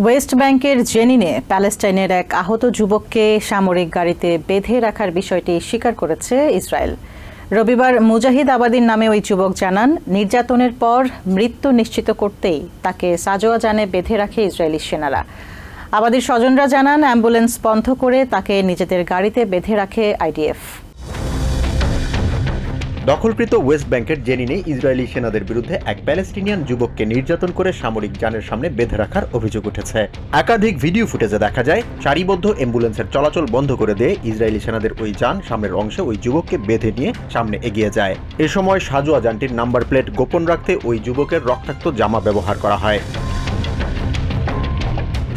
West ব্যাংকের জেনিনে প্যালেস্টাইনের এক আহত যুবককে সামরিক গাড়িতে বেঁধে রাখার বিষয়টি স্বীকার করেছে ইসরায়েল। রবিবার মুজাহিদ আবাদির নামে ওই যুবক জানান, নির্যাতনের পর মৃত্যু নিশ্চিত করতেই তাকে সাজোয়া যানে বেঁধে রাখে ইসরায়েলি সেনারা। আবাদির স্বজনরা জানান, অ্যাম্বুলেন্স বন্ধ করে তাকে নিজেদের গাড়িতে বেঁধে রাখে আইডিএফ। দখলকৃত ওয়েস্ট ব্যাংকের জেনিনে ইসরায়েলি সেনাদের বিরুদ্ধে এক প্যালেস্টিনিয়ান যুবককে নির্যাতন করে সামরিক যানের সামনে বেঁধে রাখার অভিযোগ উঠেছে। একাধিক ভিডিও ফুটেজে দেখা যায়, সারিবদ্ধ অ্যাম্বুলেন্সের চলাচল বন্ধ করে দিয়ে ইসরায়েলি সেনাদের ওই যান সামনের অংশে ওই যুবককে বেঁধে নিয়ে সামনে এগিয়ে যায়। এ সময় সাজোয়া যানটির নাম্বার প্লেট গোপন রাখতে ওই যুবকের রক্তাক্ত জামা ব্যবহার করা হয়।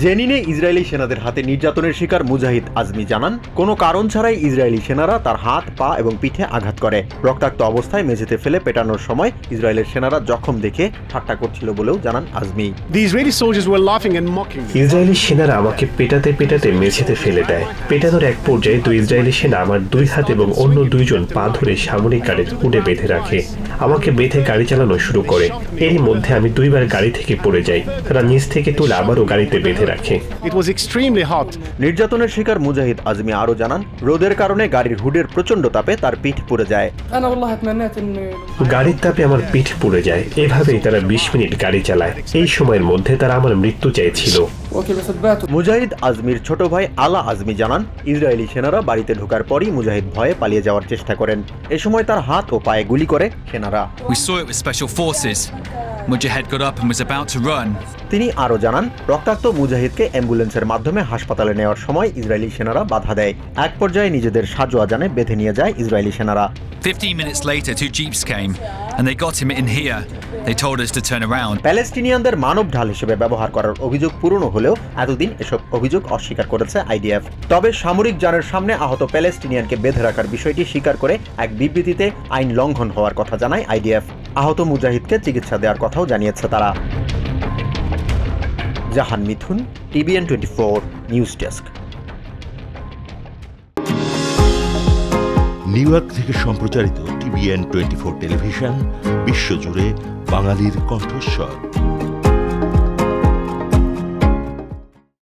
জেনিনে ইসরায়েলি সেনাদের হাতে নির্যাতনের শিকার মুজাহিদ আজমি জানান, কোনো কারণ ছাড়াই ইসরায়েলি সেনারা তার হাত, পা এবং পিঠে আঘাত করে। রক্তাক্ত অবস্থায় মেঝেতে ফেলে পেটানোর সময় ইসরায়েলের সেনারা জখম দেখে ঠাট্টা করছিল বলেও জানান আজমি। ইসরায়েলি সেনারা আমাকে পেটাতে পেটাতে মেঝেতে ফেলে দেয়। পেটানোর এক পর্যায়ে দুই ইসরায়েলি সেনা আমার দুই হাত এবং অন্য দুইজন পা ধরে সামরিক গাড়ির হুডে বেঁধে রাখে। আমাকে বেঁধে গাড়ি চালানো শুরু করে। এরই মধ্যে আমি দুইবার গাড়ি থেকে পড়ে যাই। তারা নিচ থেকে তুলে আবারও গাড়িতে বেঁধে রাখে। নির্যাতনের শিকার মুজাহিদ আজমি আরো জানান, রোদের কারণে গাড়ির হুডের প্রচন্ড তাপে তার পিঠ পুড়ে যায়। গাড়ির তাপে আমার পিঠ পুড়ে যায়। এভাবেই তারা 20 মিনিট গাড়ি চালায়। এই সময়ের মধ্যে তারা আমার মৃত্যু চাইছিল। মুজাহিদ আজমির ছোট ভাই আলা আজমি জানান, ইসরায়েলি সেনারা বাড়িতে ঢোকার পরই মুজাহিদ ভয়ে পালিয়ে যাওয়ার চেষ্টা করেন। এ সময় তার হাত ও পায়ে গুলি করে সেনারা। তিনি আরো জানান, রক্তাক্ত মুজাহিদকে অ্যাম্বুলেন্সের মাধ্যমে হাসপাতালে নেওয়ার সময় ইসরায়েলি সেনারা বাধা দেয়। এক পর্যায়ে নিজেদের সাজোয়া যানে বেঁধে নিয়ে যায় ইসরায়েলি সেনারা। 15 minutes later, 2 jeeps came and they got him in here. They told us to turn around. প্যালেস্টিনিয়ানদের মানব ঢাল হিসেবে ব্যবহার করার অভিযোগ পুরনো হলেও এতদিন এসব অভিযোগ অস্বীকার করেছে আইডিএফ। তবে সামরিক যানের সামনে আহত প্যালেস্টিনিয়ানকে বেঁধে রাখার বিষয়টি স্বীকার করে এক বিবৃতিতে আইন লঙ্ঘন হওয়ার কথা জানায় আইডিএফ। আহত মুজাহিদকে চিকিৎসা দেওয়ার কথাও জানিয়েছে তারা। জাহান মিথুন, TVN 24 news desk. New York থেকে সম্প্রচারিত TVN 24 টেলিভিশন বিশ্বজুড়ে বাঙালির কণ্ঠস্বর।